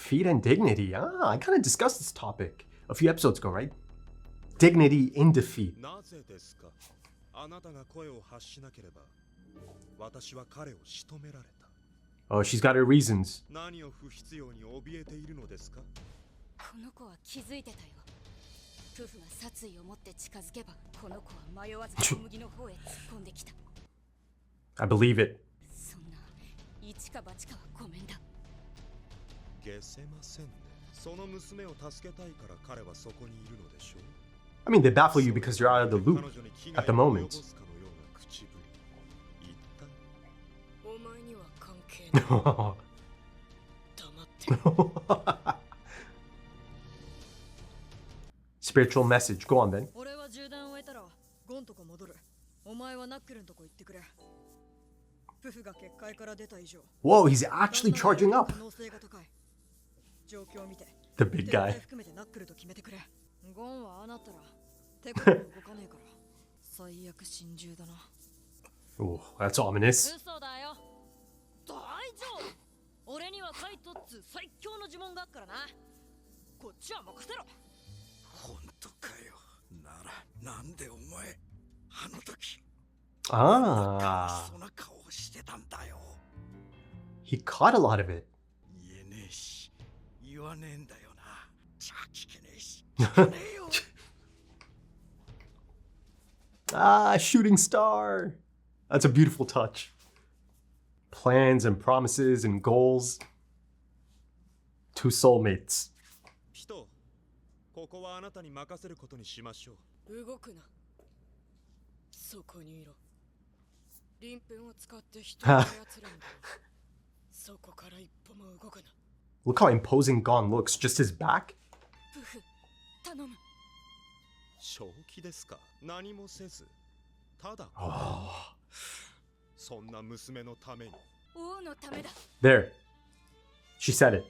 Defeat and dignity. Ah, I kind of discussed this topic a few episodes ago, right? Dignity in defeat. Oh, she's got her reasons. I believe it. I mean, they baffle you because you're out of the loop at the moment. Spiritual message. Go on then. Whoa, he's actually charging up. The big guy. Oh, that's ominous. Ah. He caught a lot of it. Ah, shooting star. That's a beautiful touch. Plans and promises and goals. Two soulmates. Look how imposing Gon looks, just his back. Oh. There. She said it.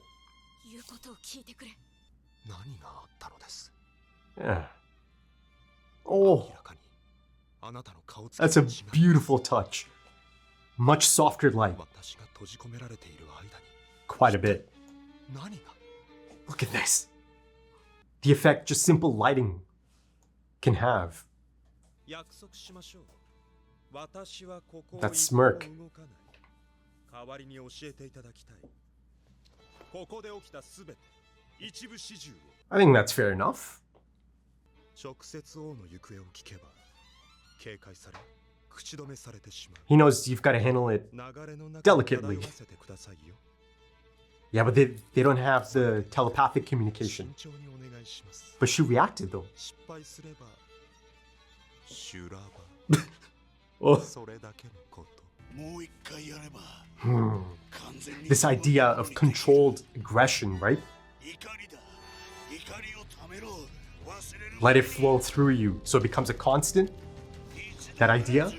Yeah. Oh. That's a beautiful touch. Much softer light. Quite a bit. Look at this. The effect just simple lighting can have. That smirk. I think that's fair enough. He knows you've got to handle it delicately. Yeah, but they don't have the telepathic communication. But she reacted though. Oh. This idea of controlled aggression, right? Let it flow through you so it becomes a constant. That idea?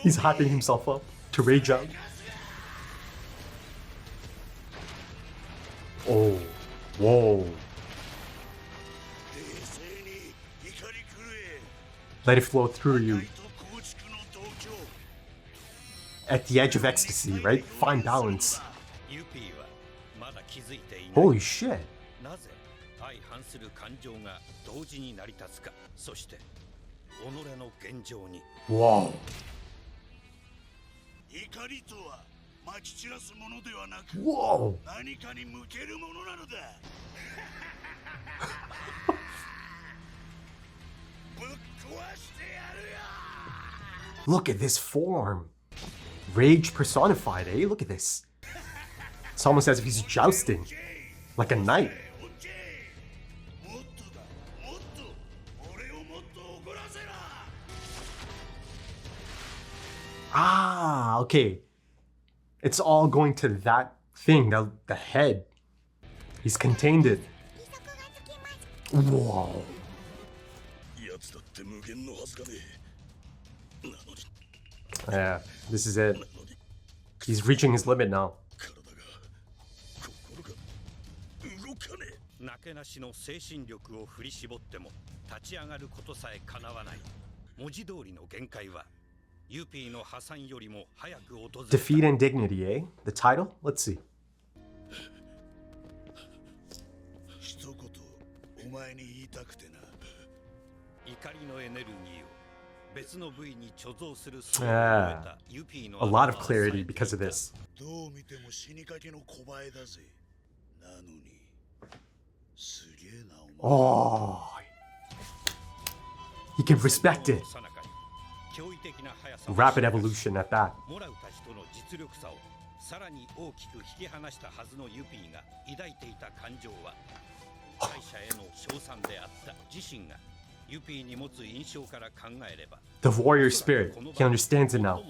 He's hyping himself up to rage out. Oh, whoa. Let it flow through you. At the edge of ecstasy, right? Fine balance. Holy shit. Whoa. Whoa. Look at this form. Rage personified, eh? Look at this. It's almost as if he's jousting. Like a knight. Ah, okay. It's all going to that thing, the head. He's contained it. Whoa. Yeah, this is it. He's reaching his limit now. Defeat and dignity, eh? The title? Let's see. A lot of clarity because of this. Oh, he can respect it. Rapid evolution at that. The warrior spirit, he understands it now.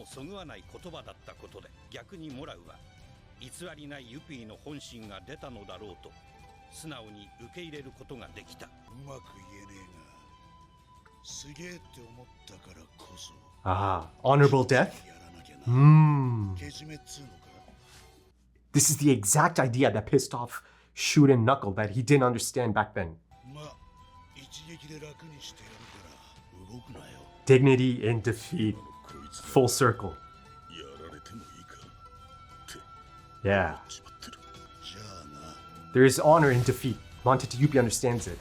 Ah, honorable death? This is the exact idea that pissed off Shoot and Knuckle that he didn't understand back then. Dignity in defeat. Full circle. Yeah. There is honor in defeat. Montete Yuppie understands it.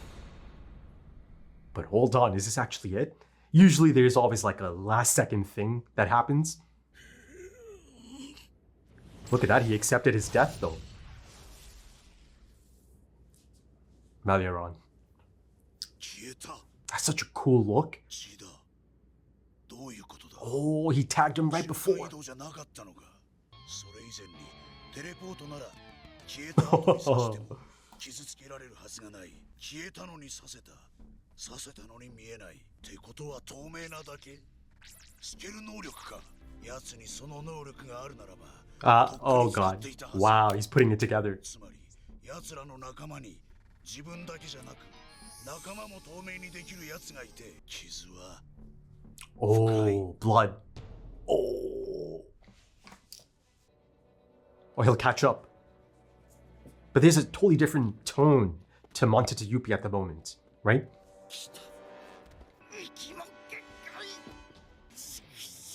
But hold on, is this actually it? Usually there's always like a last second thing that happens. Look at that, he accepted his death though. Maliaron. That's such a cool look. Oh, he tagged him right before. Oh god. Wow, he's putting it together. Oh, blood. Oh, he'll catch up. But there's a totally different tone to Montete Yuppie at the moment, right?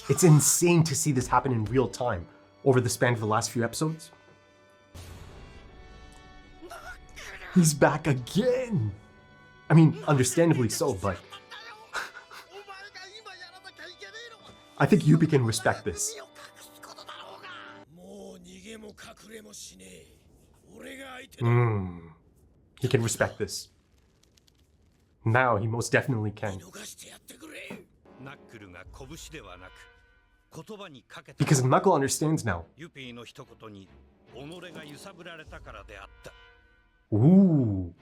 It's insane to see this happen in real time over the span of the last few episodes. He's back again! I mean, understandably so, but I think Yuppie can respect this. He can respect this. Now he most definitely can. Because Knuckle understands now. Ooh.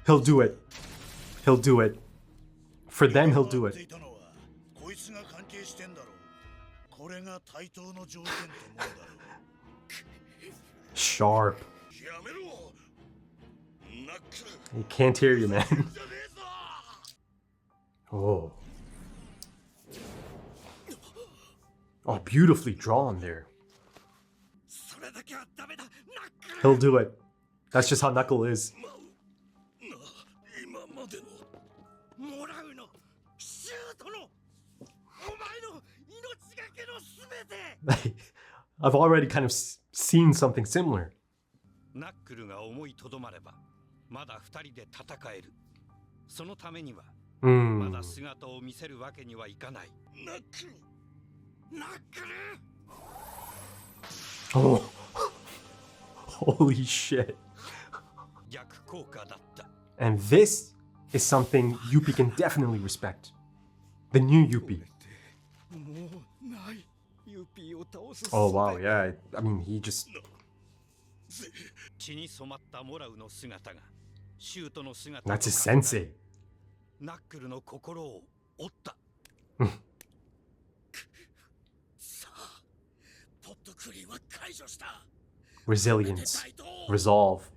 He'll do it. He'll do it. For them, he'll do it. Sharp. He can't hear you, man. Oh. Oh, beautifully drawn there. He'll do it. That's just how Knuckle is. I've already kind of seen something similar. Oh. Holy shit. And this is something Yuppie can definitely respect. The new Yuppie. Oh wow, yeah. I mean, he just... That's his sensei. Resilience. Resolve.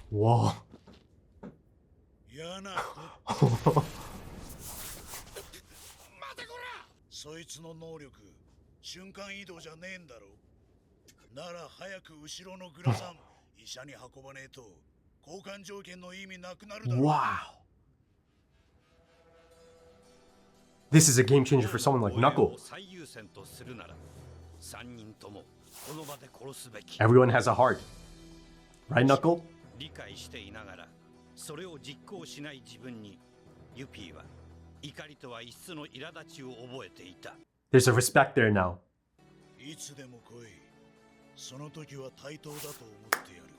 Whoa. そいつの能力瞬間移動じゃねえんだろなら早く後ろのグラサン医者に運ばねえと交換条件の意味なくなるだろ Wow. This is a game changer for someone like Knuckle. Everyone has a heart. Right, Knuckle? 理解していながらそれを実行しない自分にユピーは怒りとは一種の苛立ちを覚えていた There's a respect there now. いつでも来いその時は対等だと思ってやる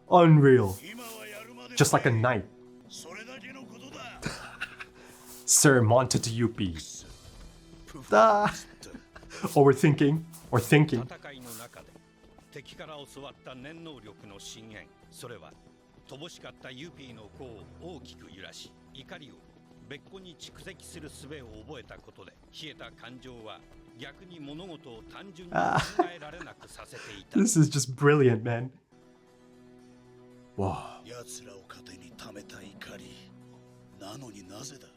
Unreal. 今はやるまで Just like a knight. それだけのことだ Sir Monta to Yuppie. Ah. Overthinking. Or thinking. 戦いの中で敵から教わった念能力の深淵それは乏しかったユピーの子を大きく揺らし怒りを別個に蓄積する術を覚えたことで冷えた感情は逆に物事を単純に考えられなくさせていた This is just brilliant, man. Whoa. 奴らを糧に溜めた怒りなのになぜだ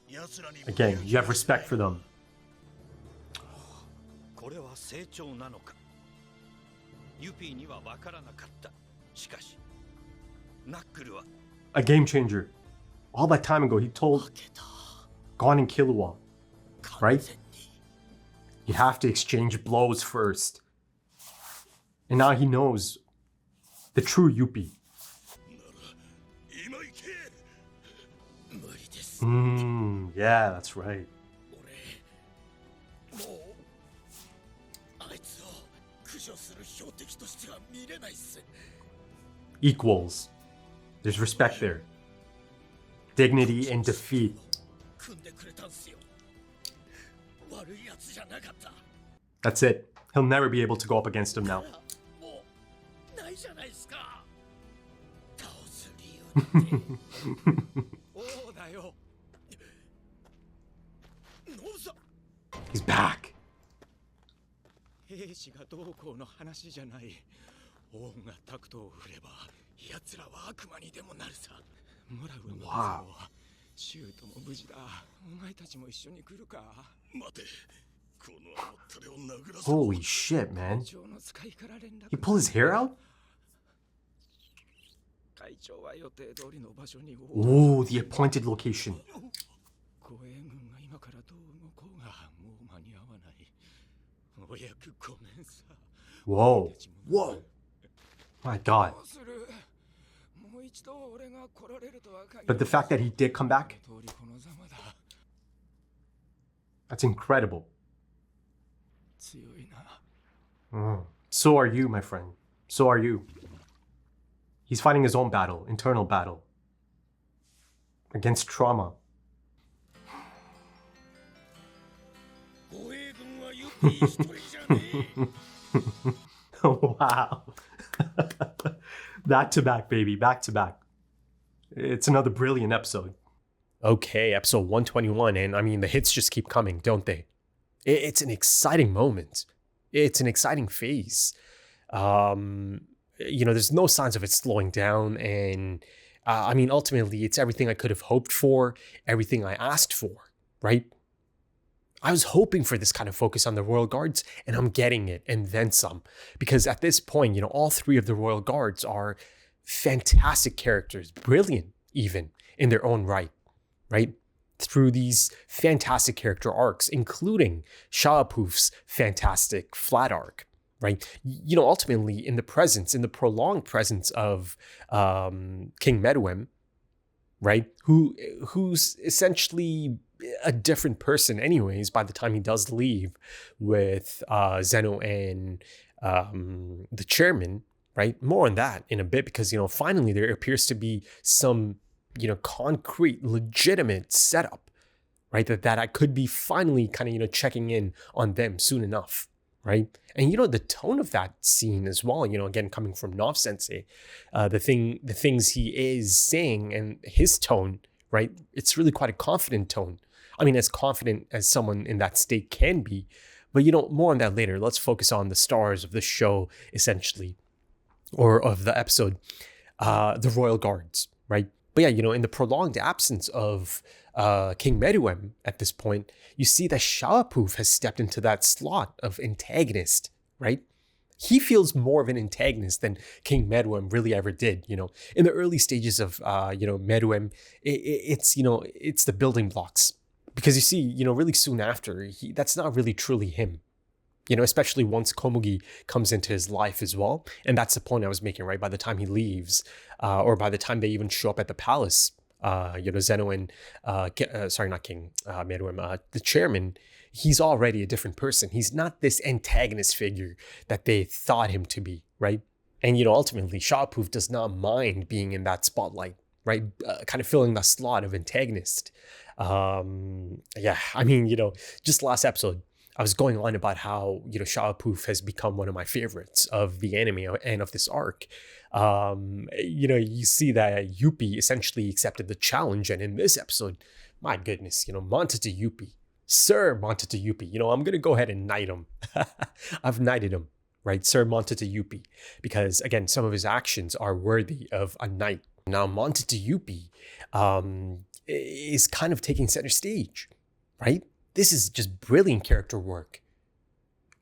奴らに Again, you have respect for them. これは成長なのかユピーには分からなかったしかしナックルは A game changer. All that time ago, he told Gon and Killua, right? You have to exchange blows first. And now he knows the true Yuppie. Yeah, that's right. Equals. There's respect there. Dignity in defeat. That's it. He'll never be able to go up against him now. He's back. 兵士がどうこうの話じゃない。王がタクトを振れば、奴らは悪魔にでもなるさ。モラウのはシュートも無事だ。お前たちも一緒に来るか。待て。この甘ったれを殴らせ Holy shit, man. He pulled his hair out? 会長は予定通りの場所に Ooh, the appointed location. 護衛軍が今からどう動こうがもう間に合わない。お役ごめんさ。 Whoa. Whoa. My God. But the fact that he did come back, that's incredible. So are you, my friend. So are you. He's fighting his own battle, internal battle, against trauma. Wow. Back to back, baby. Back to back. It's another brilliant episode. Okay, episode 121. And I mean, the hits just keep coming, don't they? It's an exciting moment. It's an exciting phase. There's no signs of it slowing down. And I mean, ultimately, it's everything I could have hoped for, everything I asked for, right? I was hoping for this kind of focus on the Royal Guards, and I'm getting it, and then some. Because at this point, all three of the Royal Guards are fantastic characters, brilliant even in their own right? Through these fantastic character arcs, including FILMBuFF's fantastic flat arc, right? Ultimately, in the prolonged presence of King Meruem, right? Who's essentially a different person anyways by the time he does leave with Zeno and the chairman, right? More on that in a bit because, finally there appears to be some, concrete, legitimate setup, right? That I could be finally kind of, checking in on them soon enough, right? And, the tone of that scene as well, again, coming from Nov Sensei, the things he is saying and his tone, right? It's really quite a confident tone. I mean, as confident as someone in that state can be, but more on that later. Let's focus on the stars of the show, essentially, or of the episode, the Royal Guards, right? But yeah, in the prolonged absence of King Meruem at this point, you see that FILMBuFF has stepped into that slot of antagonist, right? He feels more of an antagonist than King Meruem really ever did. In the early stages of Meruem, it's the building blocks, because you see, really soon after, that's not really truly him. Especially once Komugi comes into his life as well. And that's the point I was making, right? By the time he leaves, or by the time they even show up at the palace, Zeno and, not King Meruem, the chairman, he's already a different person. He's not this antagonist figure that they thought him to be, right? And, ultimately, FILMBuFF does not mind being in that spotlight, right? Kind of filling the slot of antagonist. Just last episode, I was going on about how, FILMBuFF has become one of my favorites of the anime and of this arc. You see that Yuppie essentially accepted the challenge. And in this episode, my goodness, Montete Yuppie, Sir Montete Yuppie, I'm going to go ahead and knight him. I've knighted him, right? Sir Montete Yuppie, because again, some of his actions are worthy of a knight. Now, Montete Yuppie is kind of taking center stage, right? This is just brilliant character work.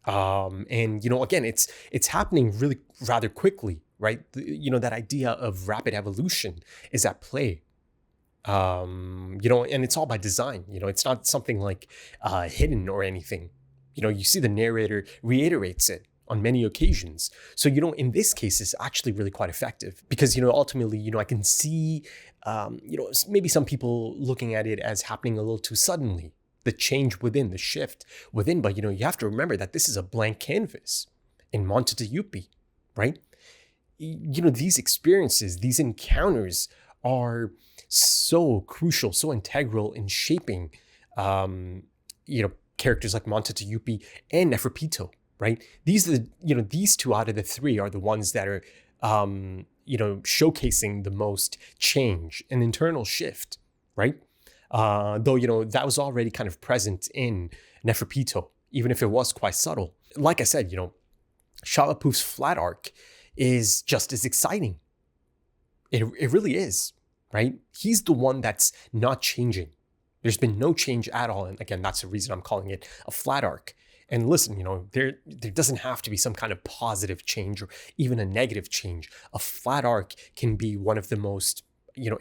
And again, it's happening really rather quickly, right? That idea of rapid evolution is at play. And it's all by design. It's not something like hidden or anything. You see the narrator reiterates it on many occasions. So, in this case, it's actually really quite effective because, ultimately, I can see, maybe some people looking at it as happening a little too suddenly. The change within, the shift within. But, you have to remember that this is a blank canvas in Montete Yuppie, right? These experiences, these encounters are so crucial, so integral in shaping, characters like Montete Yuppie and Neferpito, right? These are these two out of the three are the ones that are, showcasing the most change, an internal shift, right? Though, that was already kind of present in Neferpito, even if it was quite subtle. Like I said, FILMBuFF's flat arc is just as exciting. It really is, right? He's the one that's not changing. There's been no change at all. And again, that's the reason I'm calling it a flat arc. And listen, there doesn't have to be some kind of positive change or even a negative change. A flat arc can be one of the most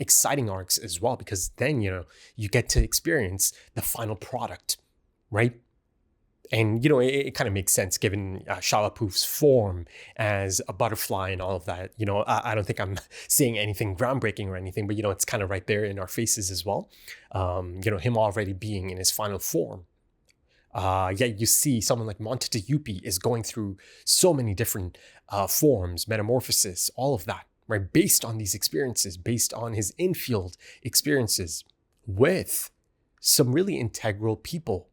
exciting arcs as well, because then, you get to experience the final product, right? And, it kind of makes sense given FILMBuFF's form as a butterfly and all of that. I don't think I'm saying anything groundbreaking or anything, but, it's kind of right there in our faces as well. Him already being in his final form. Yet you see someone like Montete Yuppie is going through so many different forms, metamorphosis, all of that. Right, based on these experiences, based on his infield experiences with some really integral people,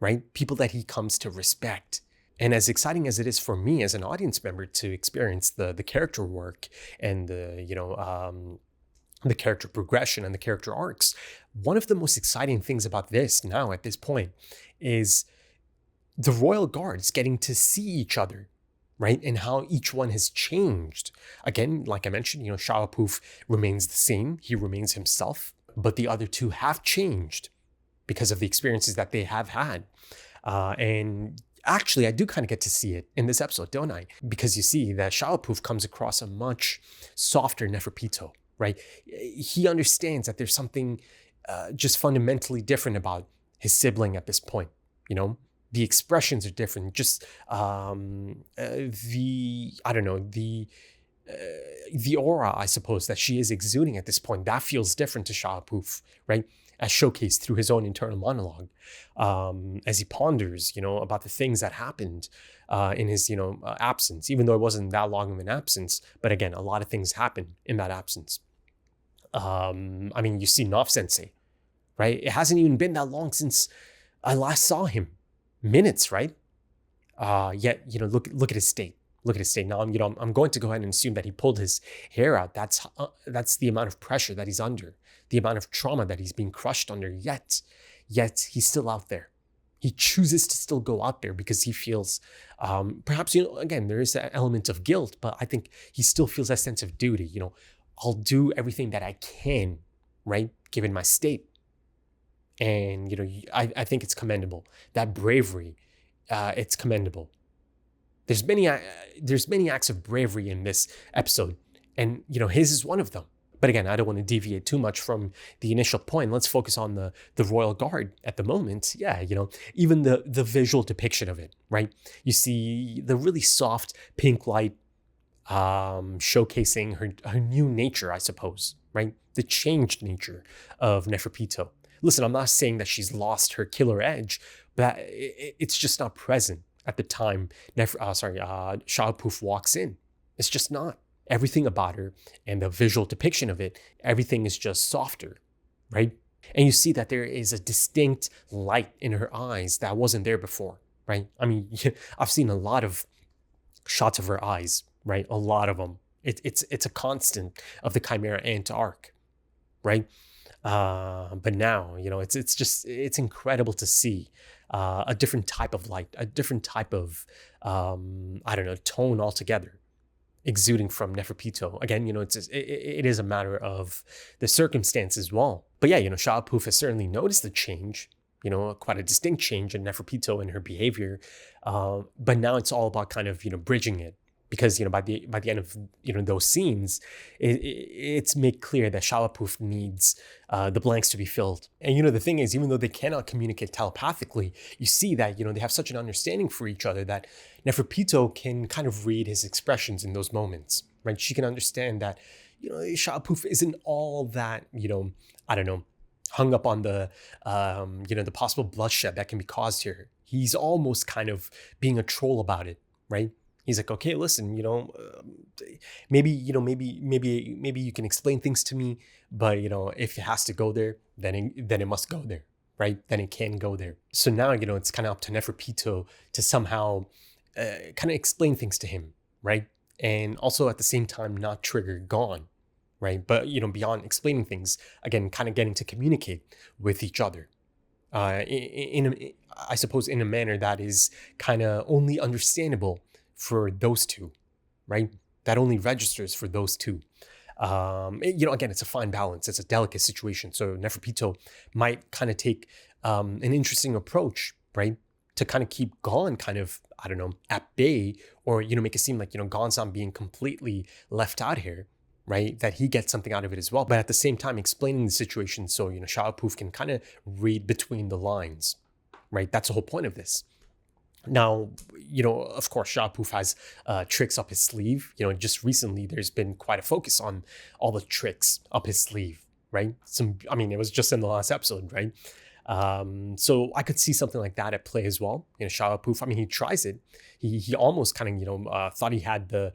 right? People that he comes to respect. And as exciting as it is for me as an audience member to experience the character work and the character progression and the character arcs, one of the most exciting things about this now at this point is the royal guards getting to see each other, right? And how each one has changed. Again, like I mentioned, FILMBuFF remains the same. He remains himself, but the other two have changed because of the experiences that they have had. And actually, I do kind of get to see it in this episode, don't I? Because you see that FILMBuFF comes across a much softer Neferpito, right? He understands that there's something just fundamentally different about his sibling at this point, The expressions are different. Just the aura, I suppose, that she is exuding at this point, that feels different to FILMBuFF, right? As showcased through his own internal monologue, as he ponders, about the things that happened in his, absence, even though it wasn't that long of an absence. But again, a lot of things happened in that absence. You see Nov Sensei, right? It hasn't even been that long since I last saw him. Minutes, right? Yet, look at his state. Look at his state. Now, I'm going to go ahead and assume that he pulled his hair out. That's the amount of pressure that he's under, the amount of trauma that he's being crushed under. Yet he's still out there. He chooses to still go out there because he feels, perhaps, again, there is that element of guilt, but I think he still feels that sense of duty. I'll do everything that I can, right? Given my state. And, I think it's commendable. That bravery, it's commendable. There's many acts of bravery in this episode, and his is one of them. But again, I don't want to deviate too much from the initial point. Let's focus on the Royal Guard at the moment. Yeah, even the visual depiction of it, right? You see the really soft pink light showcasing her new nature, I suppose, right? The changed nature of Neferpito. Listen, I'm not saying that she's lost her killer edge, but it's just not present at the time Shao-Puf walks in. It's just not. Everything about her and the visual depiction of it, everything is just softer, right? And you see that there is a distinct light in her eyes that wasn't there before, right? I mean, I've seen a lot of shots of her eyes, right? A lot of them. It's a constant of the Chimera Ant arc, right? But now, it's incredible to see a different type of light, a different type of, tone altogether exuding from Neferpito. Again, it is a matter of the circumstance as well. But yeah, Shao-Puf has certainly noticed the change, quite a distinct change in Neferpito and her behavior. But now it's all about kind of, bridging it. Because, by the end of, those scenes, it's made clear that Shao-Puf needs the blanks to be filled. And, the thing is, even though they cannot communicate telepathically, you see that, they have such an understanding for each other that Neferpito can kind of read his expressions in those moments, right? She can understand that, Shao-Puf isn't all that, hung up on the, the possible bloodshed that can be caused here. He's almost kind of being a troll about it, right? He's like, okay, listen, maybe you can explain things to me, but if it has to go there, then it must go there, right? Then it can go there. So now, it's kind of up to Neferpito to somehow kind of explain things to him, right? And also at the same time, not trigger Gon, right? But, beyond explaining things, again, kind of getting to communicate with each other. I suppose in a manner that is kind of only understandable for those two, right? That only registers for those two. Again, it's a fine balance. It's a delicate situation. So Neferpito might kind of take an interesting approach, right? To kind of keep Gon kind of, at bay, or, make it seem like, Gon's not being completely left out here, right? That he gets something out of it as well. But at the same time, explaining the situation so, Shao-Puf can kind of read between the lines, right? That's the whole point of this. Now, of course, Shao-Puf has tricks up his sleeve. Just recently, there's been quite a focus on all the tricks up his sleeve, right? It was just in the last episode, right? So I could see something like that at play as well. Shao-Puf, he tries it. He almost kind of, thought he had the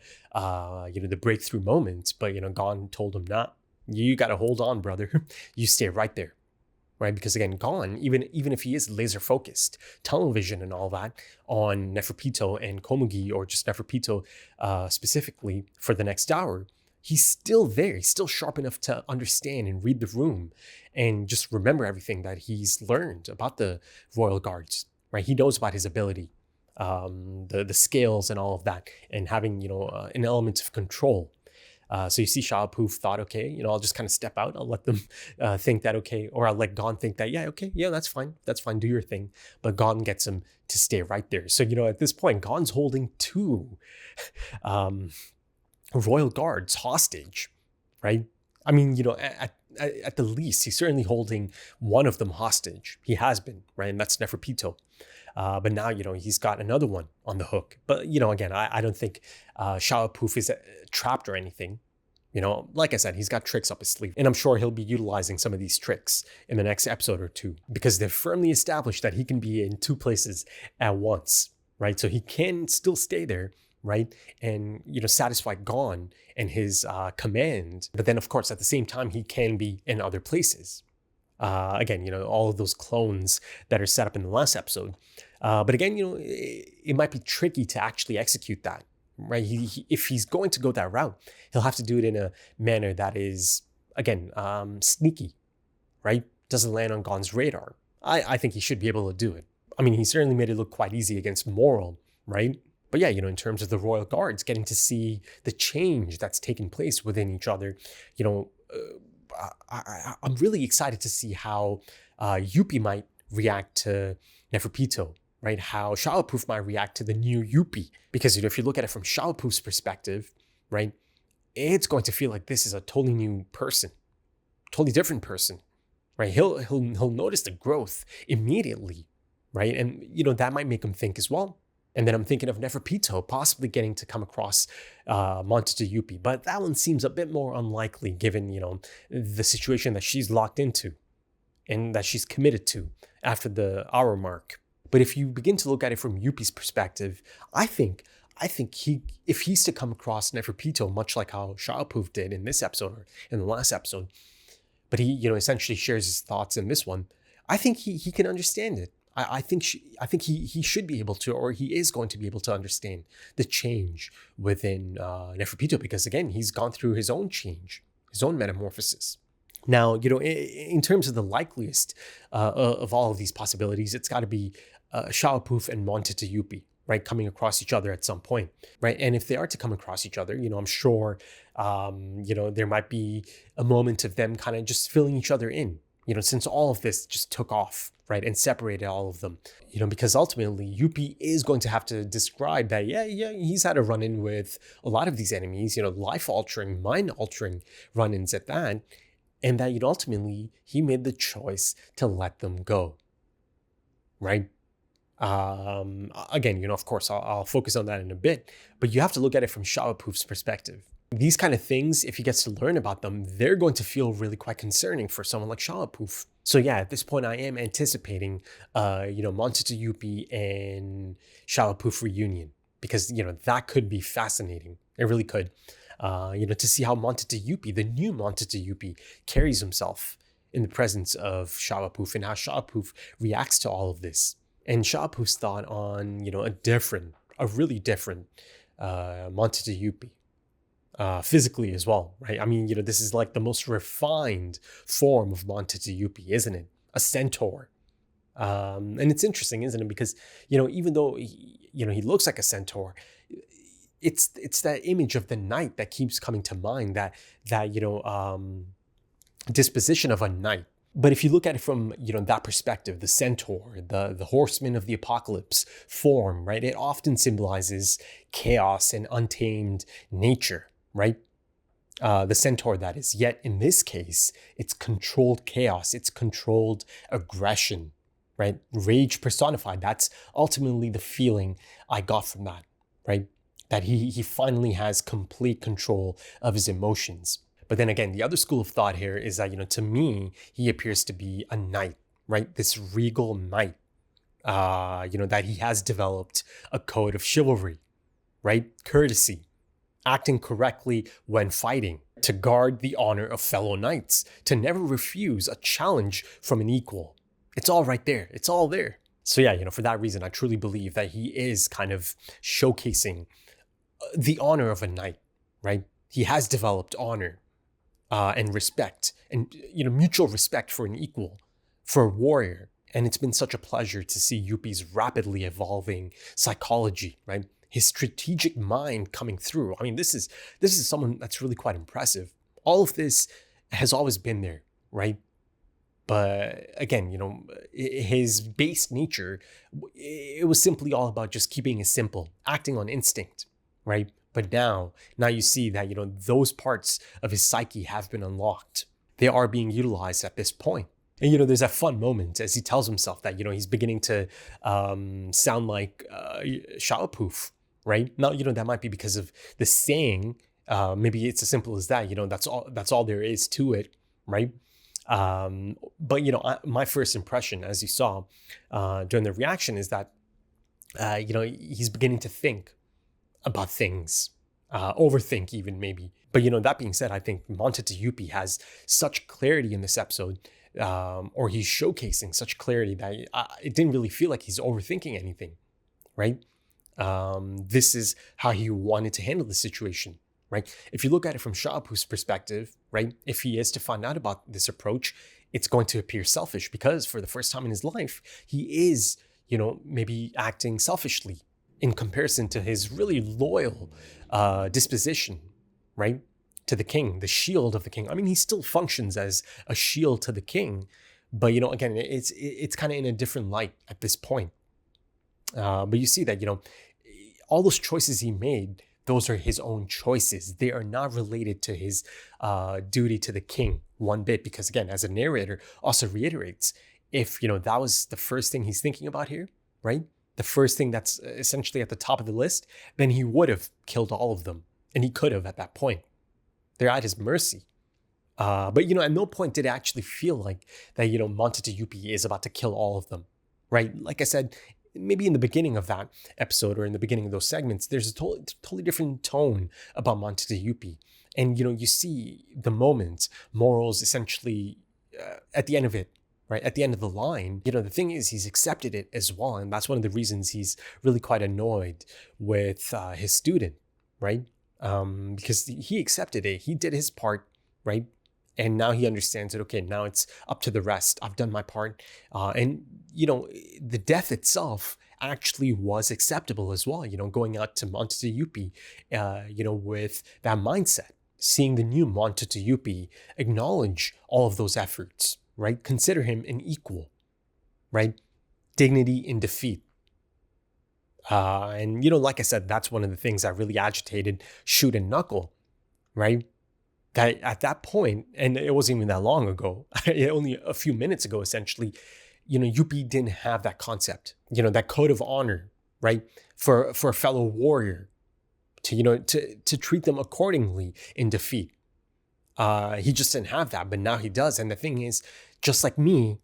breakthrough moment, but, Gon told him, nah, you got to hold on, brother. You stay right there. Right? Because again, Gon, even if he is laser focused, tunnel vision and all that on Neferpito and Komugi, or just Neferpito specifically for the next hour, he's still there. He's still sharp enough to understand and read the room and just remember everything that he's learned about the Royal Guards, right? He knows about his ability, the scales and all of that, and having, an element of control. So you see Shao-Puf thought, okay, I'll just kind of step out. I'll let them think that, okay, or I'll let Gon think that, yeah, okay, yeah, that's fine. That's fine. Do your thing. But Gon gets him to stay right there. So, at this point, Gon's holding two royal guards hostage, right? At the least, he's certainly holding one of them hostage. He has been, right? And that's Neferpito. But now, he's got another one on the hook. But, again, I don't think Shao-Puf is trapped or anything. Like I said, he's got tricks up his sleeve. And I'm sure he'll be utilizing some of these tricks in the next episode or two, because they've firmly established that he can be in two places at once, right? So he can still stay there, right? And, satisfy Gon and his command. But then, of course, at the same time, he can be in other places. Again, all of those clones that are set up in the last episode. But again, it might be tricky to actually execute that, right? If he's going to go that route, he'll have to do it in a manner that is, again, sneaky, right? Doesn't land on Gon's radar. I think he should be able to do it. He certainly made it look quite easy against Moral, right? But yeah, in terms of the royal guards, getting to see the change that's taken place within each other, I'm really excited to see how Yuppie might react to Neferpito, right? How FILMBuFF might react to the new Yuppie. Because if you look at it from FILMBuFF's perspective, right, it's going to feel like this is a totally new person, totally different person, right? He'll notice the growth immediately, right? And that might make him think as well. And then I'm thinking of Neferpito possibly getting to come across Montague Yuppie, but that one seems a bit more unlikely given, the situation that she's locked into and that she's committed to after the hour mark. But if you begin to look at it from Yuppie's perspective, I think if he's to come across Neferpito, much like how FILMBuFF did in this episode or in the last episode, but he, essentially shares his thoughts in this one, I think he can understand it. I think he should be able to, or he is going to be able to understand the change within Neferpito, because again, he's gone through his own change, his own metamorphosis. Now, in terms of the likeliest of all of these possibilities, it's got to be FILMBuFF and Montague Yuppie, right, coming across each other at some point, right? And if they are to come across each other, I'm sure, there might be a moment of them kind of just filling each other in, since all of this just took off, right, and separated all of them, because ultimately Yuppie is going to have to describe that, yeah, he's had a run-in with a lot of these enemies, life-altering, mind-altering run-ins at that, and that, ultimately he made the choice to let them go, right? Again, of course, I'll focus on that in a bit, but you have to look at it from FILMBuFF's perspective. These kind of things, if he gets to learn about them, they're going to feel really quite concerning for someone like FILMBuFF. So yeah, at this point, I am anticipating, Montague Yuppie and FILMBuFF reunion, because, that could be fascinating. It really could. To see how Montague Yuppie, the new Montague Yuppie, carries himself in the presence of FILMBuFF and how FILMBuFF reacts to all of this. And FILMBuFF's thought on, a really different Montague Yuppie. Physically as well, right? I mean, this is like the most refined form of Montague Yuppie, isn't it? A centaur. And it's interesting, isn't it? Because, even though he looks like a centaur, it's that image of the knight that keeps coming to mind, that disposition of a knight. But if you look at it from, that perspective, the centaur, the horseman of the apocalypse form, right? It often symbolizes chaos and untamed nature, right? The centaur, that is. Yet in this case, it's controlled chaos. It's controlled aggression, right? Rage personified. That's ultimately the feeling I got from that, right? That he finally has complete control of his emotions. But then again, the other school of thought here is that, to me, he appears to be a knight, right? This regal knight, that he has developed a code of chivalry, right? Courtesy, acting correctly when fighting, to guard the honor of fellow knights, to never refuse a challenge from an equal. It's all right there. It's all there. So yeah, for that reason, I truly believe that he is kind of showcasing the honor of a knight, right? He has developed honor and respect and, mutual respect for an equal, for a warrior. And it's been such a pleasure to see Yuppie's rapidly evolving psychology, right? His strategic mind coming through. I mean, this is someone that's really quite impressive. All of this has always been there, right? But again, his base nature, it was simply all about just keeping it simple, acting on instinct, right? But now you see that, those parts of his psyche have been unlocked. They are being utilized at this point. And, there's that fun moment as he tells himself that, he's beginning to sound like FILMBuFF, right? Now, that might be because of the saying. Maybe it's as simple as that, that's all there is to it, right? But, my first impression, as you saw during the reaction, is that, he's beginning to think about things, overthink even maybe. But, that being said, I think Montague Yuppie has such clarity in this episode, or he's showcasing such clarity that it didn't really feel like he's overthinking anything, right? This is how he wanted to handle the situation, right? If you look at it from FILMBuFF's perspective, right, if he is to find out about this approach, it's going to appear selfish because for the first time in his life, he is, maybe acting selfishly in comparison to his really loyal disposition, right? To the king, the shield of the king. I mean, he still functions as a shield to the king, but again, it's kind of in a different light at this point. But you see that all those choices he made, those are his own choices. They are not related to his duty to the king one bit, because again, as a narrator also reiterates, if that was the first thing he's thinking about here, right? The first thing that's essentially at the top of the list, then he would have killed all of them, and he could have at that point. They're at his mercy. But at no point did it actually feel like that Montezuma is about to kill all of them, right? Like I said, maybe in the beginning of that episode or in the beginning of those segments, there's a totally different tone about Montezuma. And, you see the moment, morals essentially at the end of it, right? At the end of the line, the thing is he's accepted it as well. And that's one of the reasons he's really quite annoyed with his student, right? Because he accepted it. He did his part, right? And now he understands that, okay, now it's up to the rest. I've done my part. And the death itself actually was acceptable as well, going out to Montezuma, with that mindset, seeing the new Montezuma acknowledge all of those efforts, right? Consider him an equal, right? Dignity in defeat. And, like I said, that's one of the things that really agitated Shoot and Knuckle, right? That at that point, and it wasn't even that long ago, only a few minutes ago, essentially, Yuppie didn't have that concept, that code of honor, right? For a fellow warrior to treat them accordingly in defeat. He just didn't have that, but now he does. And the thing is, just like me,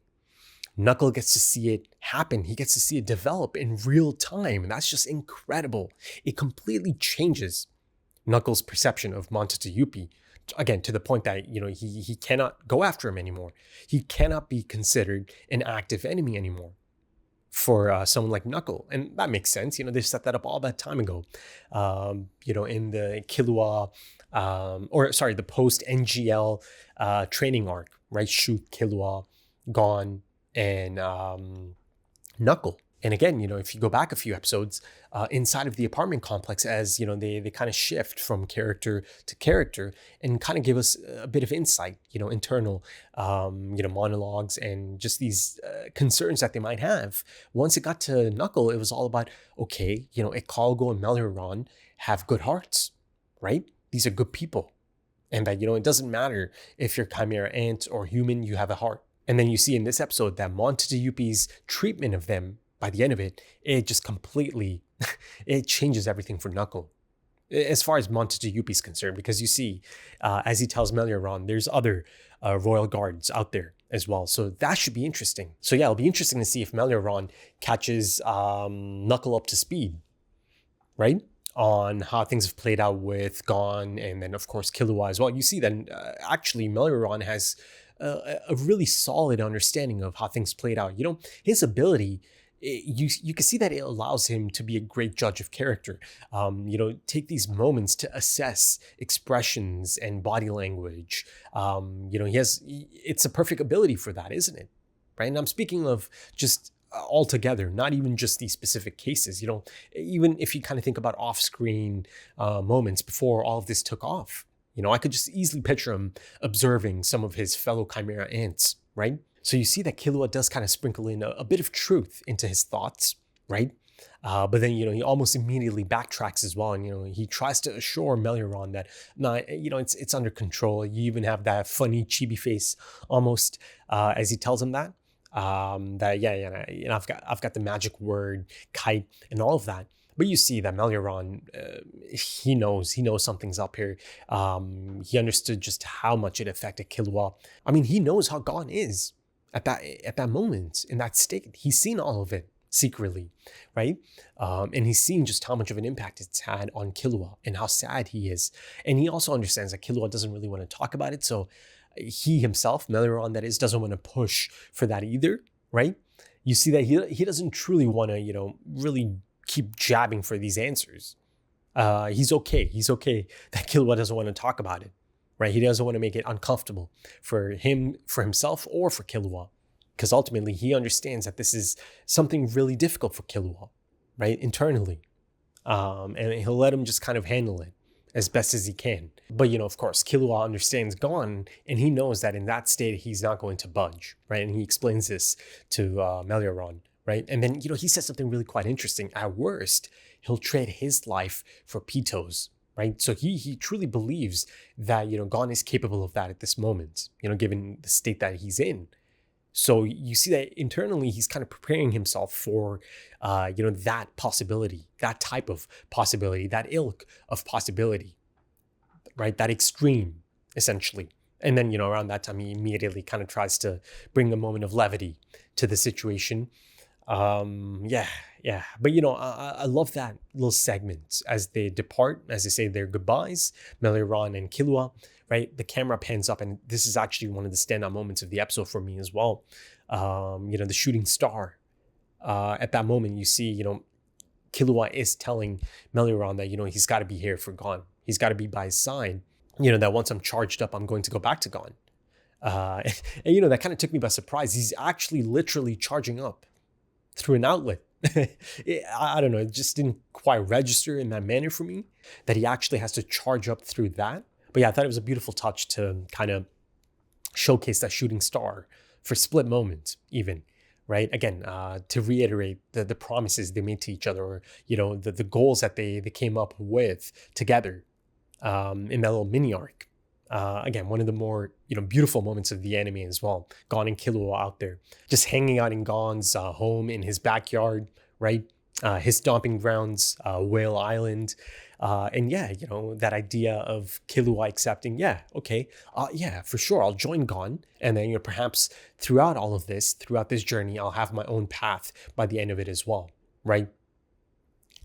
Knuckle gets to see it happen. He gets to see it develop in real time. And that's just incredible. It completely changes Knuckles' perception of Montezuma. Again, to the point that, he cannot go after him anymore. He cannot be considered an active enemy anymore for someone like Knuckle. And that makes sense. They set that up all that time ago, in the Killua, the post-NGL training arc, right? Shoot, Killua, Gon, and Knuckle. And again, if you go back a few episodes inside of the apartment complex, as they kind of shift from character to character and kind of give us a bit of insight, internal, monologues and just these concerns that they might have. Once it got to Knuckle, it was all about, okay, Ikalgo and Meliorron have good hearts, right? These are good people. And that, it doesn't matter if you're Chimera ant or human, you have a heart. And then you see in this episode that Montezuma's treatment of them, by the end of it, it just completely, it changes everything for Knuckle. As far as Montezuma is concerned, because you see, as he tells Meliorron, there's other royal guards out there as well. So that should be interesting. So yeah, it'll be interesting to see if Meliorron catches Knuckle up to speed, right? On how things have played out with Gon and then, of course, Killua as well. You see that actually Meliorron has a really solid understanding of how things played out. His ability, you can see that it allows him to be a great judge of character. Take these moments to assess expressions and body language. It's a perfect ability for that, isn't it? Right? And I'm speaking of just altogether, not even just these specific cases. Even if you kind of think about off-screen moments before all of this took off, I could just easily picture him observing some of his fellow Chimera ants, right? So you see that Killua does kind of sprinkle in a bit of truth into his thoughts, right? But then, he almost immediately backtracks as well. And, he tries to assure Meliorron that, it's under control. You even have that funny chibi face almost as he tells him that. I've got the magic word, kite, and all of that. But you see that Meliorron, he knows something's up here. He understood just how much it affected Killua. I mean, he knows how Gon is at that moment, in that state. He's seen all of it secretly, right? And he's seen just how much of an impact it's had on Killua and how sad he is. And he also understands that Killua doesn't really want to talk about it. So he himself, Meliorron that is, doesn't want to push for that either, right? You see that he doesn't truly want to, really keep jabbing for these answers. He's okay that Killua doesn't want to talk about it, right? He doesn't want to make it uncomfortable for himself, or for Killua, because ultimately he understands that this is something really difficult for Killua, right? Internally. and he'll let him just kind of handle it as best as he can. But, of course, Killua understands Gon, and he knows that in that state, he's not going to budge, right? And he explains this to Melioron, right? And then, he says something really quite interesting. At worst, he'll trade his life for Pito's, right? So he truly believes that, Gon is capable of that at this moment, given the state that he's in. So you see that internally, he's kind of preparing himself for, that possibility, that type of possibility, that ilk of possibility, right? That extreme, essentially. And then, around that time, he immediately kind of tries to bring a moment of levity to the situation. Yeah. But, I love that little segment as they depart, as they say their goodbyes, Melioron and Killua, right? The camera pans up, and this is actually one of the standout moments of the episode for me as well. The shooting star. At that moment, you see, Killua is telling Melioron that, he's got to be here for Gon. He's got to be by his side. That once I'm charged up, I'm going to go back to Gon. And that kind of took me by surprise. He's actually literally charging up through an outlet. I don't know, it just didn't quite register in that manner for me, that he actually has to charge up through that. But yeah, I thought it was a beautiful touch to kind of showcase that shooting star for split moments even, right? Again, to reiterate the promises they made to each other, or, the goals that they came up with together in that little mini arc. Again, one of the more, beautiful moments of the anime as well. Gon and Killua out there, just hanging out in Gon's home in his backyard, right? His stomping grounds, Whale Island. And yeah, that idea of Killua accepting, yeah, okay, yeah, for sure, I'll join Gon. And then, perhaps throughout all of this, throughout this journey, I'll have my own path by the end of it as well, right?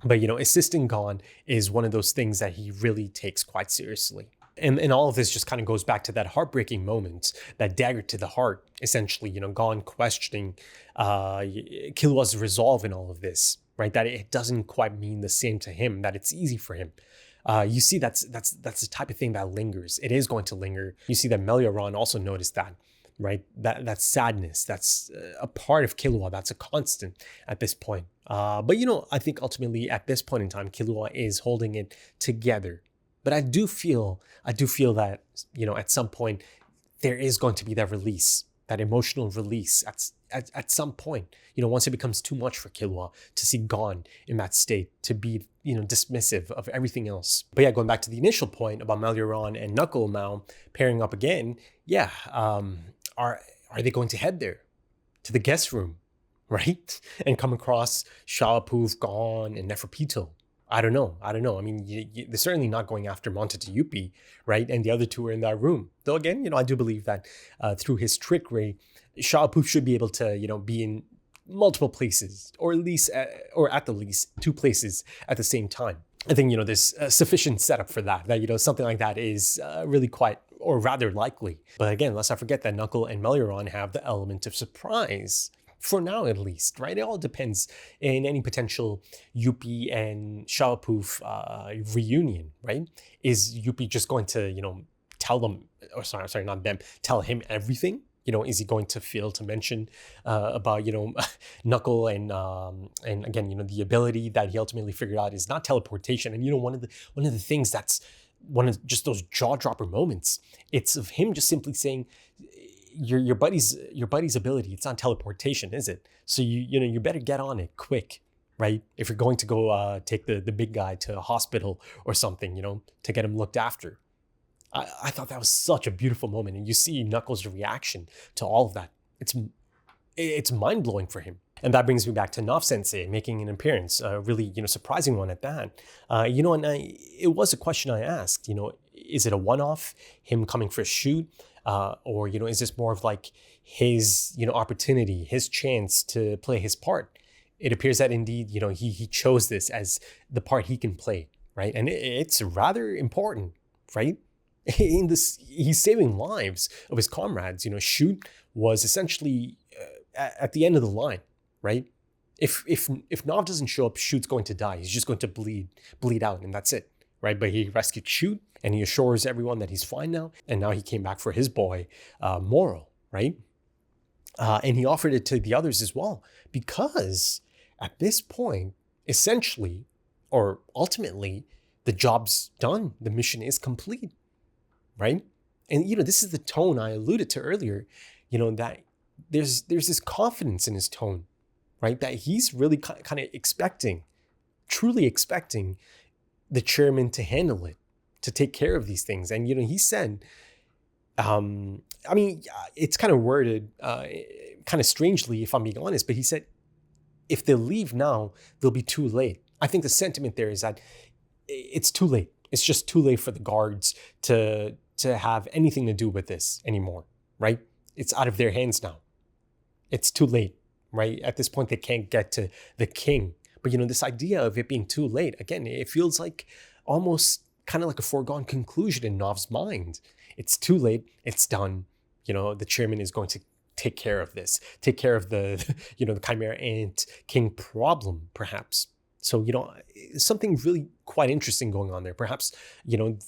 But, assisting Gon is one of those things that he really takes quite seriously. And all of this just kind of goes back to that heartbreaking moment, that dagger to the heart, essentially, Gon questioning Killua's resolve in all of this, right? That it doesn't quite mean the same to him, that it's easy for him. You see, that's the type of thing that lingers. It is going to linger. You see that Melioron also noticed that, right? That sadness, that's a part of Killua, that's a constant at this point. But, I think ultimately at this point in time, Killua is holding it together. But I do feel that, at some point, there is going to be that release, that emotional release at some point, once it becomes too much for Killua to see Gon in that state, to be, dismissive of everything else. But yeah, going back to the initial point about Melioron and Knuckle now pairing up again, yeah, are they going to head there to the guest room, right? And come across Shawapuf, Gon, and Neferpito? I don't know. I mean, they're certainly not going after Montata Yuppie, right? And the other two are in that room. Though again, I do believe that through his trickery, Shawapuf should be able to, be in multiple places, or at the least 2 places at the same time. I think, there's sufficient setup for that, something like that is really quite, or rather likely. But again, let's not forget that Knuckle and Melioron have the element of surprise. For now, at least, right? It all depends in any potential Yuppie and Shawapuf reunion, right? Is Yuppie just going to, tell them, or sorry, not them, tell him everything? Is he going to fail to mention about, Knuckle and again, the ability that he ultimately figured out is not teleportation. And, one of the things that's one of just those jaw-dropper moments, it's of him just simply saying, your buddy's ability, it's not teleportation, is it? So you better get on it quick, right? If you're going to go take the big guy to a hospital or something, to get him looked after. I thought that was such a beautiful moment, and you see Knuckles' reaction to all of that. It's mind-blowing for him. And that brings me back to Nov Sensei making an appearance, a really surprising one at that. And it was a question I asked. Is it a one-off, him coming for a shoot? Or, is this more of like his, opportunity, his chance to play his part? It appears that indeed, he chose this as the part he can play, right? And it's rather important, right? In this, he's saving lives of his comrades. Shoot was essentially at the end of the line, right? If Nov doesn't show up, Shoot's going to die. He's just going to bleed out, and that's it, right? But he rescued Shoot, and he assures everyone that he's fine now. And now he came back for his boy, Moro, right? And he offered it to the others as well, because at this point, essentially, or ultimately the job's done, the mission is complete, right? And this is the tone I alluded to earlier, that there's this confidence in his tone, right? That he's really kind of truly expecting the chairman to handle it, to take care of these things. And he said, it's kind of worded kind of strangely, if I'm being honest, but he said, if they leave now, they'll be too late. I think the sentiment there is that it's too late. It's just too late for the guards to have anything to do with this anymore, right? It's out of their hands now. It's too late, right? At this point, they can't get to the king. But this idea of it being too late, again, it feels like almost kind of like a foregone conclusion in Nov's mind. It's too late. It's done. The chairman is going to take care of this, take care of the, the Chimera Ant King problem, perhaps. So, something really quite interesting going on there. Perhaps,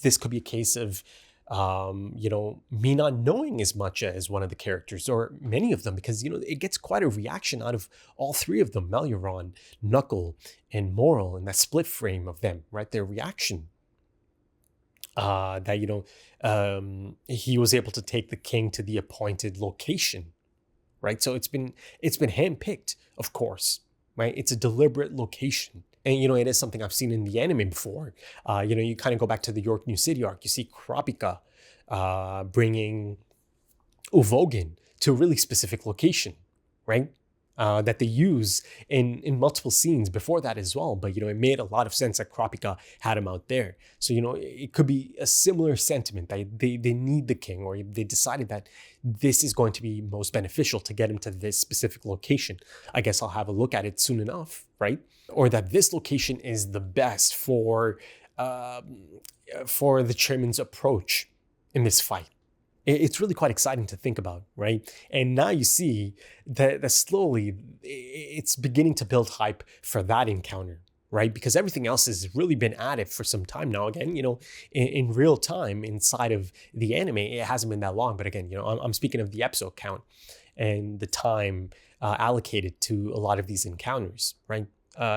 this could be a case of, me not knowing as much as one of the characters or many of them, because, it gets quite a reaction out of all three of them, Meluron, Knuckle, and Moral, and that split frame of them, right? Their reaction. That, he was able to take the king to the appointed location, right? So it's been handpicked, of course, right? It's a deliberate location. And, it is something I've seen in the anime before. You kind of go back to the York New City arc. You see Kurapika bringing Uvogin to a really specific location, right? That they use in multiple scenes before that as well. But, it made a lot of sense that Kurapika had him out there. So, it could be a similar sentiment that they need the king, or they decided that this is going to be most beneficial to get him to this specific location. I guess I'll have a look at it soon enough, right? Or that this location is the best for the chairman's approach in this fight. It's really quite exciting to think about, right? And now you see that slowly it's beginning to build hype for that encounter, right? Because everything else has really been added for some time now. Again, in real time inside of the anime, it hasn't been that long. But again, I'm speaking of the episode count and the time allocated to a lot of these encounters, right?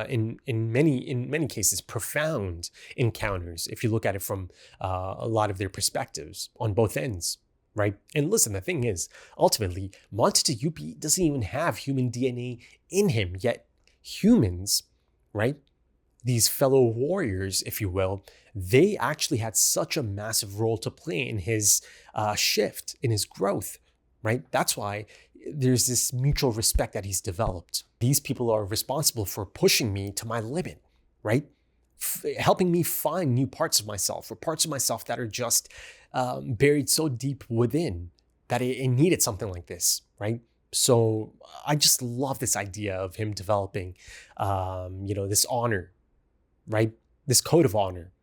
In many cases, profound encounters, if you look at it from a lot of their perspectives on both ends. Right? And listen, the thing is, ultimately, Monster Yuppie doesn't even have human DNA in him, yet humans, right? These fellow warriors, if you will, they actually had such a massive role to play in his shift, in his growth, right? That's why there's this mutual respect that he's developed. These people are responsible for pushing me to my limit, right? Helping me find new parts of myself, or parts of myself that are just buried so deep within that it needed something like this, right? So I just love this idea of him developing, this honor, right? This code of honor,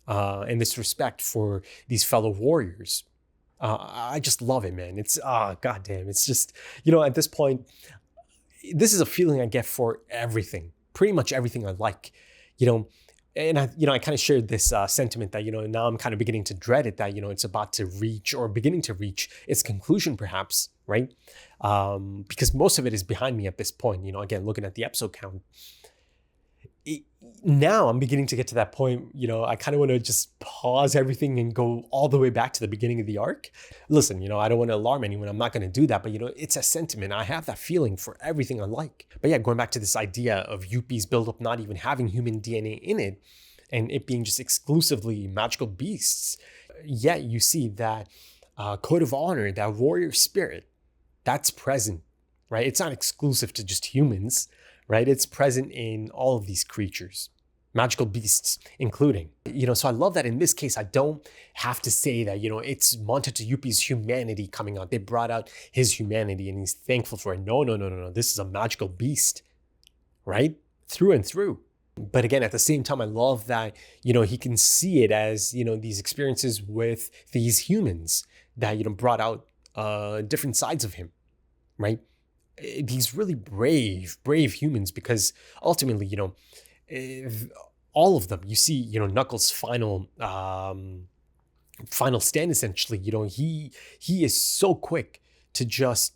and this respect for these fellow warriors. I just love it, man. It's, goddamn. It's just, at this point, this is a feeling I get for everything, pretty much everything I like, And I kind of shared this sentiment that, now I'm kind of beginning to dread it, that, it's about to reach, or beginning to reach, its conclusion, perhaps, right? Because most of it is behind me at this point, again, looking at the episode count. Now I'm beginning to get to that point, I kind of want to just pause everything and go all the way back to the beginning of the arc. Listen, I don't want to alarm anyone. I'm not going to do that, but it's a sentiment. I have that feeling for everything I like. But yeah, going back to this idea of Yuppie's buildup not even having human DNA in it, and it being just exclusively magical beasts, yet you see that code of honor, that warrior spirit, that's present, right? It's not exclusive to just humans, right? It's present in all of these creatures, magical beasts including. So I love that in this case, I don't have to say that, it's Monster Yuppie's humanity coming out. They brought out his humanity and he's thankful for it. No. This is a magical beast, right? Through and through. But again, at the same time, I love that, he can see it as, these experiences with these humans that, brought out different sides of him, right? These really brave humans, because ultimately, all of them, you see, Knuckles' final stand, essentially, he is so quick to just,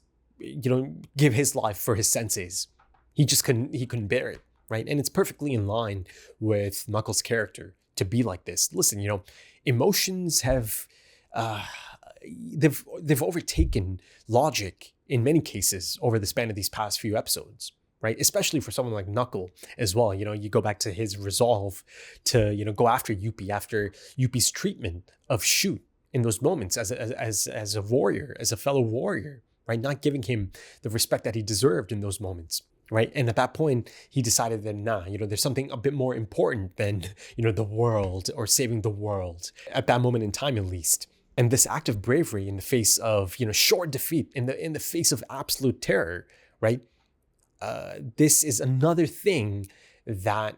give his life for his senseis. He couldn't bear it, right? And it's perfectly in line with Knuckles' character to be like this. Listen, emotions have they've overtaken logic in many cases over the span of these past few episodes, right? Especially for someone like Knuckle as well. You go back to his resolve to go after Yuppie after Yuppie's treatment of Shoot in those moments as a warrior, as a fellow warrior, right? Not giving him the respect that he deserved in those moments. Right. And at that point, he decided that, there's something a bit more important than, the world or saving the world at that moment in time, at least. And this act of bravery in the face of, short defeat, in the face of absolute terror, right? This is another thing that,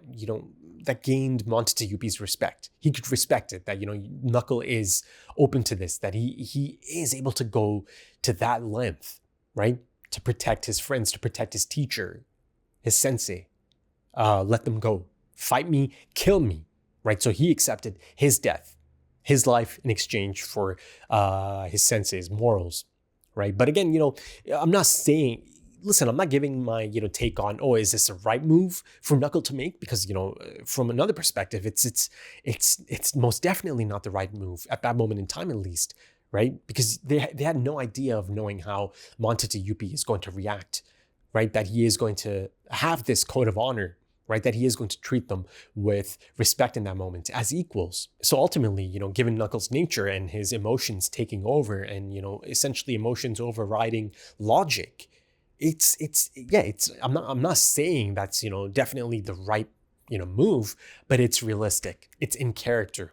that gained Monta Yuppie's respect. He could respect it, that, Knuckle is open to this, that he is able to go to that length, right? To protect his friends, to protect his teacher, his sensei. Let them go. Fight me, kill me, right? So he accepted his death, his life in exchange for his sensei's morals, right? But again, I'm not saying, listen, I'm not giving my, take on, is this a right move for Knuckle to make? Because, from another perspective, it's most definitely not the right move at that moment in time, at least. Right? Because they had no idea of knowing how Monta Yuppie is going to react, right? That he is going to have this code of honor, right? That he is going to treat them with respect in that moment as equals. So ultimately, given Knuckles' nature and his emotions taking over and, essentially emotions overriding logic, I'm not saying that's, definitely the right, move, but it's realistic. It's in character.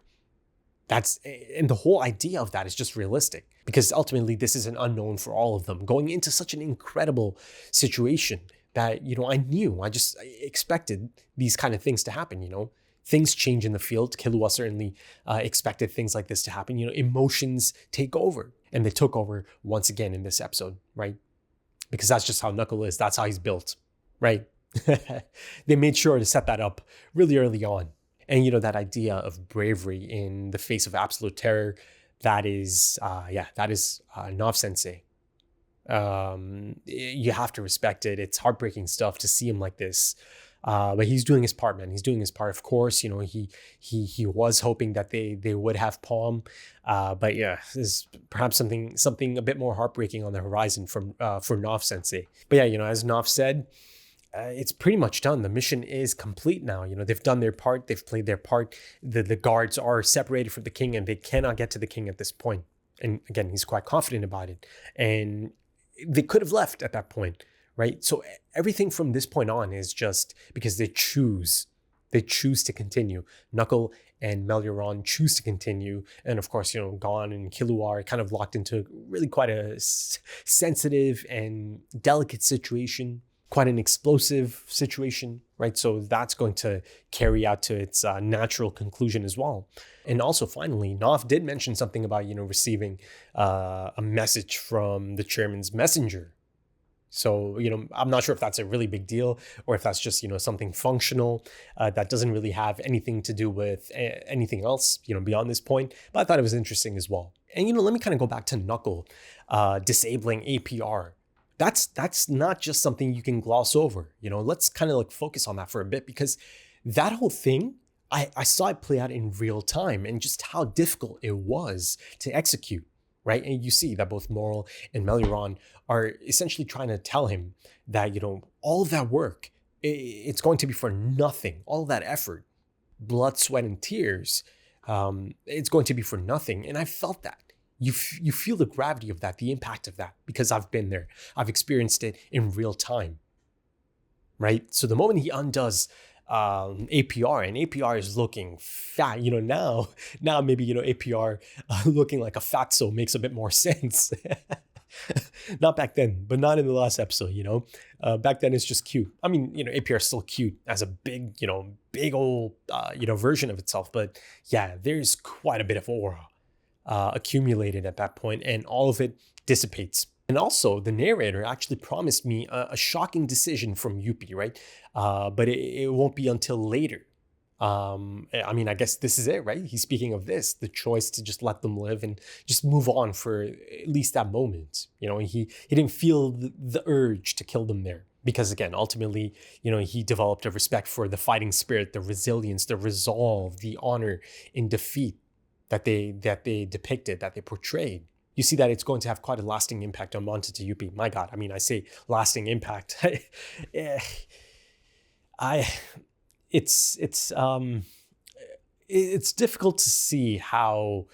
And the whole idea of that is just realistic, because ultimately this is an unknown for all of them going into such an incredible situation that, I just expected these kind of things to happen. Things change in the field. Killua certainly expected things like this to happen. Emotions take over, and they took over once again in this episode, right? Because that's just how Knuckle is. That's how he's built, right? They made sure to set that up really early on. And, that idea of bravery in the face of absolute terror, that is Nav Sensei. You have to respect it. It's heartbreaking stuff to see him like this. But he's doing his part, man. He's doing his part. Of course, he was hoping that they would have Palm. But yeah, there's perhaps something a bit more heartbreaking on the horizon for Nav Sensei. But yeah, as Nav said, it's pretty much done. The mission is complete now. They've done their part. They've played their part. The guards are separated from the king, and they cannot get to the king at this point. And again, he's quite confident about it. And they could have left at that point, right? So everything from this point on is just because they choose to continue. Knuckle and Melioran choose to continue. And of course, Gon and Killua are kind of locked into really quite a sensitive and delicate situation. Quite an explosive situation, right? So that's going to carry out to its natural conclusion as well. And also, finally, Nav did mention something about, receiving a message from the chairman's messenger. So, I'm not sure if that's a really big deal or if that's just, something functional that doesn't really have anything to do with anything else, beyond this point. But I thought it was interesting as well. And, let me kind of go back to Knuckle disabling APR. That's not just something you can gloss over. Let's kind of focus on that for a bit, because that whole thing, I saw it play out in real time and just how difficult it was to execute, right? And you see that both Moral and Melioran are essentially trying to tell him that, all of that work, it's going to be for nothing. All of that effort, blood, sweat, and tears, it's going to be for nothing. And I felt that. You feel the gravity of that, the impact of that, because I've been there. I've experienced it in real time, right? So the moment he undoes APR, and APR is looking fat, now maybe, APR looking like a fatso makes a bit more sense. Not back then, but not in the last episode, back then it's just cute. I mean, APR is still cute as a big old, version of itself. But yeah, there's quite a bit of aura accumulated at that point, and all of it dissipates. And also, the narrator actually promised me a shocking decision from Yuppie, right? But it won't be until later. I mean, I guess this is it, right? He's speaking of this, the choice to just let them live and just move on for at least that moment. You know, he didn't feel the urge to kill them there. Because again, ultimately, you know, he developed a respect for the fighting spirit, the resilience, the resolve, the honor in defeat that they depicted, that they portrayed. You see that it's going to have quite a lasting impact on Montata Yuppie. My God, I mean, I say lasting impact. It's difficult to see how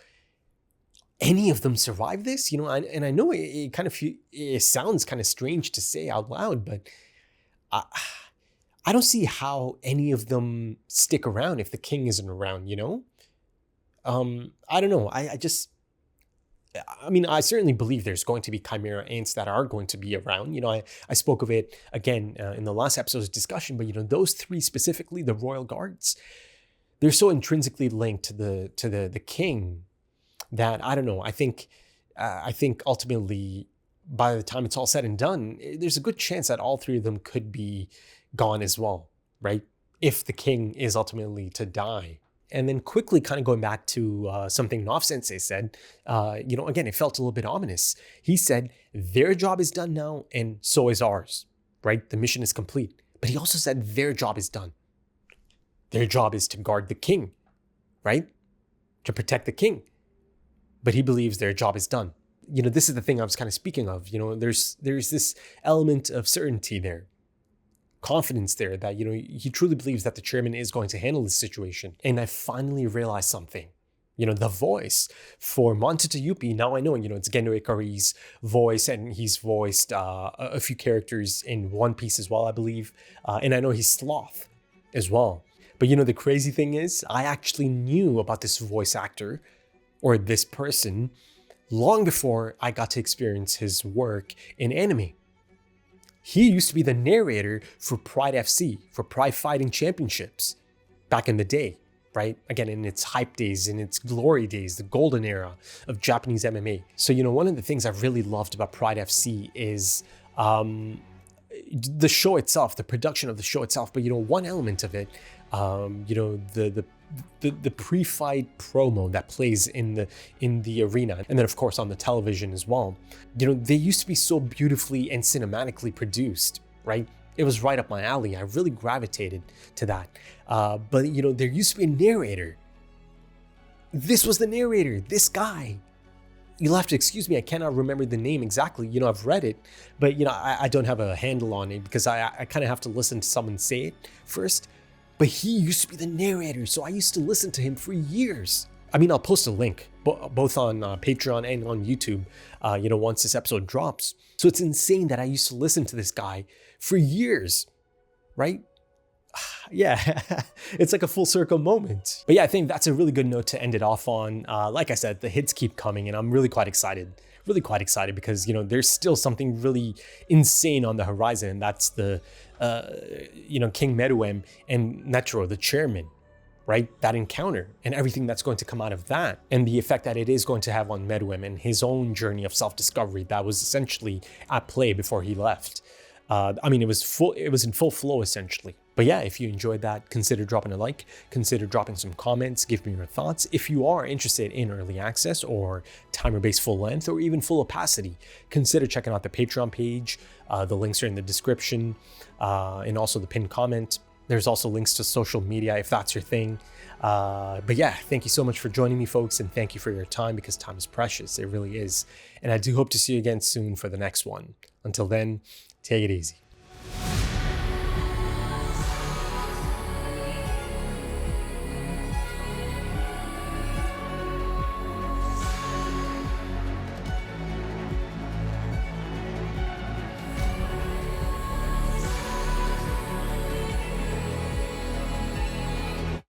any of them survive this, you know, and I know it sounds kind of strange to say out loud, but I don't see how any of them stick around if the king isn't around, you know? I don't know. I mean, I certainly believe there's going to be Chimera ants that are going to be around. You know, I spoke of it again in the last episode's discussion, but you know, those three specifically, the royal guards, they're so intrinsically linked to the king that I don't know. I think ultimately, by the time it's all said and done, there's a good chance that all three of them could be gone as well, right? If the king is ultimately to die. And then quickly kind of going back to something Nov Sensei said, you know, again, it felt a little bit ominous. He said, their job is done now, and so is ours, right? The mission is complete. But he also said their job is done. Their job is to guard the king, right? To protect the king. But he believes their job is done. You know, this is the thing I was kind of speaking of. You know, there's this element of certainty there. Confidence there that, you know, he truly believes that the chairman is going to handle this situation. And I finally realized something. You know, the voice for Montata Yuppie, now I know, you know, it's Gendo Ikari's voice, and he's voiced a few characters in One Piece as well, I believe. And I know he's Sloth as well. But, you know, the crazy thing is, I actually knew about this voice actor or this person long before I got to experience his work in anime. He used to be the narrator for Pride FC, for Pride Fighting Championships back in the day, right? Again, in its hype days, in its glory days, the golden era of Japanese MMA. So, you know, one of the things I really loved about Pride FC is the show itself, the production of the show itself. But, you know, one element of it, you know, the pre-fight promo that plays in the arena, and then of course on the television as well. You know, they used to be so beautifully and cinematically produced, right? It was right up my alley. I really gravitated to that. But you know, there used to be a narrator. This was the narrator, this guy. You'll have to excuse me, I cannot remember the name exactly. You know, I've read it, but you know, I don't have a handle on it because I kind of have to listen to someone say it first. But he used to be the narrator, so I used to listen to him for years. I mean, I'll post a link, both on Patreon and on YouTube, you know, once this episode drops. So it's insane that I used to listen to this guy for years, right? Yeah, it's like a full circle moment. But yeah, I think that's a really good note to end it off on. Like I said, the hits keep coming, and I'm really quite excited. Because, you know, there's still something really insane on the horizon, and that's the, you know, King Meruem and Netro, the chairman, right? That encounter and everything that's going to come out of that, and the effect that it is going to have on Meruem and his own journey of self-discovery that was essentially at play before he left. I mean, it was in full flow essentially. But yeah, if you enjoyed that, consider dropping a like, consider dropping some comments, give me your thoughts. If you are interested in early access or timer-based full length or even full opacity, consider checking out the Patreon page. The links are in the description and also the pinned comment. There's also links to social media if that's your thing. But yeah, thank you so much for joining me, folks, and thank you for your time, because time is precious. It really is. And I do hope to see you again soon for the next one. Until then, take it easy.